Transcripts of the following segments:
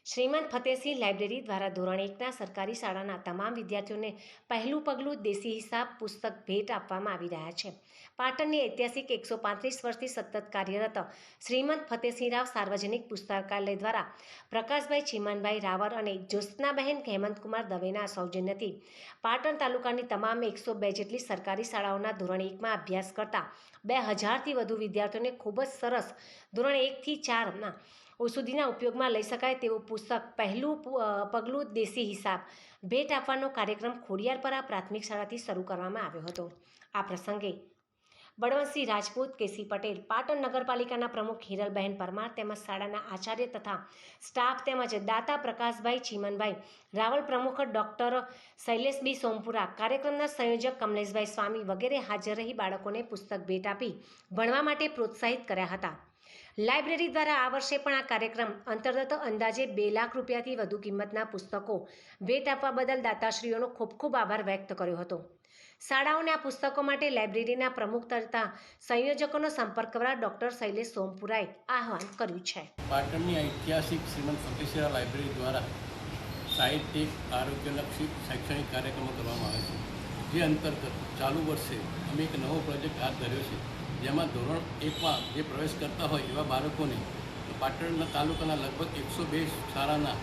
શ્રીમંત ફતેહસિંહ લાઇબ્રેરી દ્વારા ધોરણ 1ના સરકારી શાળાના તમામ વિદ્યાર્થીઓને પહેલું પગલું દેશી હિસાબ પુસ્તક ભેટ આપવામાં આવી રહ્યા છે। પાટણની ઐતિહાસિક 135 વર્ષથી સતત કાર્યરત શ્રીમંત ફતેહસિંહ સાર્વજનિક પુસ્તકાલય દ્વારા પ્રકાશભાઈ ચીમનભાઈ રાવર અને જ્યોત્સનાબહેન હેમંતકુમાર દવેના સૌજન્યથી પાટણ તાલુકાની તમામ 102 જેટલી સરકારી શાળાઓના ધોરણ 1માં અભ્યાસ કરતા 2000થી વધુ વિદ્યાર્થીઓને ખૂબ જ સરસ ધોરણ 1થી 4ના સુધીના ઉપયોગમાં લઈ શકાય તેવું પુસ્તક પહેલું પગલું દેશી હિસાબ ભેટ આપવાનો કાર્યક્રમ ખોડિયારપરા પ્રાથમિક શાળાથી શરૂ કરવામાં આવ્યો હતો। આ પ્રસંગે બળવંતસિંહ રાજપૂત, કેસી પટેલ, પાટણ નગરપાલિકાના પ્રમુખ હિરલબહેન પરમાર તેમજ શાળાના આચાર્ય તથા સ્ટાફ તેમજ દાતા પ્રકાશભાઈ ચીમનભાઈ રાવલ, પ્રમુખ ડૉક્ટર શૈલેષ બી સોમપુરા, કાર્યક્રમના સંયોજક કમલેશભાઈ સ્વામી વગેરે હાજર રહી બાળકોને પુસ્તક ભેટ આપી ભણવા માટે પ્રોત્સાહિત કર્યા હતા। લાઇબ્રેરી દ્વારા આ વર્ષે પણ આ કાર્યક્રમ અંતર્ગત અંદાજે 2 લાખ રૂપિયાથી વધુ કિંમતના પુસ્તકો ભેટ આપવા બદલ દાતાશ્રીઓનો ખૂબ ખૂબ આભાર વ્યક્ત કર્યો હતો। શાળાઓને આ પુસ્તકો માટે લાઇબ્રેરીના પ્રમુખ તથા સંયોજકોનો સંપર્ક કરવા ડૉક્ટર શૈલેષ સોમપુરાએ આહવાન કર્યું છે। પાટણની ઐતિહાસિક શ્રીમંત ફતેહસિંહ લાઇબ્રેરી દ્વારા સાહિત્યિક, આરોગ્યલક્ષી શૈક્ષણિક કાર્યક્રમો કરવામાં આવે છે, જે અંતર્ગત ચાલુ વર્ષે અમે એક નવો પ્રોજેક્ટ હાથ ધર્યો છે, જેમાં ધોરણ 1માં જે પ્રવેશ કરતા હોય એવા બાળકોને પાટણના તાલુકાના લગભગ 102 શાળાના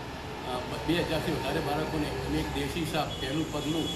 2000થી વધારે બાળકોને અમે એક દેશી હિસાબ પહેલું પગલું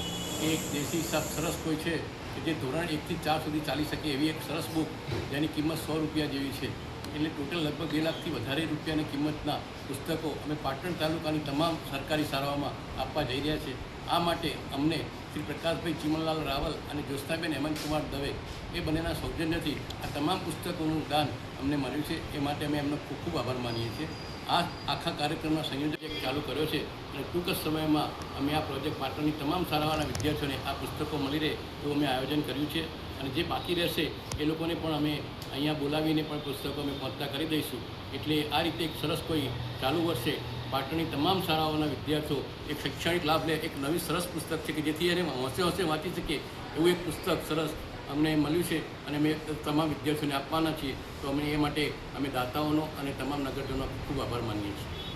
એક દેશી હિસાબ સરસ કોઈ છે કે જે ધોરણ 1થી 4 સુધી ચાલી શકે એવી એક સરસ બુક જેની કિંમત 100 રૂપિયા જેવી છે, એટલે ટોટલ લગભગ 2 લાખથી વધારે રૂપિયાની કિંમતના પુસ્તકો અમે પાટણ તાલુકાની તમામ સરકારી શાળાઓમાં આપવા જઈ રહ્યા છીએ। આ માટે અમને શ્રી પ્રકાશભાઈ ચીમનલાલ રાવલ અને જ્યોત્સનાબેન હેમંતકુમાર દવે એ બંનેના સૌજન્યથી આ તમામ પુસ્તકોનું દાન અમને મળ્યું છે, એ માટે અમે એમનો ખૂબ ખૂબ આભાર માનીએ છીએ। આ આખા કાર્યક્રમના સંયોજક ચાલુ કર્યો છે અને ટૂંક જ સમયમાં અમે આ પ્રોજેક્ટ પાટણની તમામ શાળાઓના વિદ્યાર્થીઓને આ પુસ્તકો મળી રહે એવું અમે આયોજન કર્યું છે અને જે બાકી રહેશે એ લોકોને પણ અમે અહીંયા બોલાવીને પણ પુસ્તકો અમે પહોંચતા કરી દઈશું। એટલે આ રીતે એક સરસ કોઈ ચાલુ વર્ષે પાટણની તમામ શાળાઓના વિદ્યાર્થીઓ એક શૈક્ષણિક લાભ લે, એક નવી સરસ પુસ્તક છે કે જેથી એને હોંશે હોંશે વાંચી શકે એવું એક પુસ્તક સરસ અમને મળ્યું છે અને અમે તમામ વિદ્યાર્થીઓને આપવાના છીએ। તો અમે એ માટે અમે દાતાઓનો અને તમામ નગરજનોનો ખૂબ આભાર માનીએ છીએ।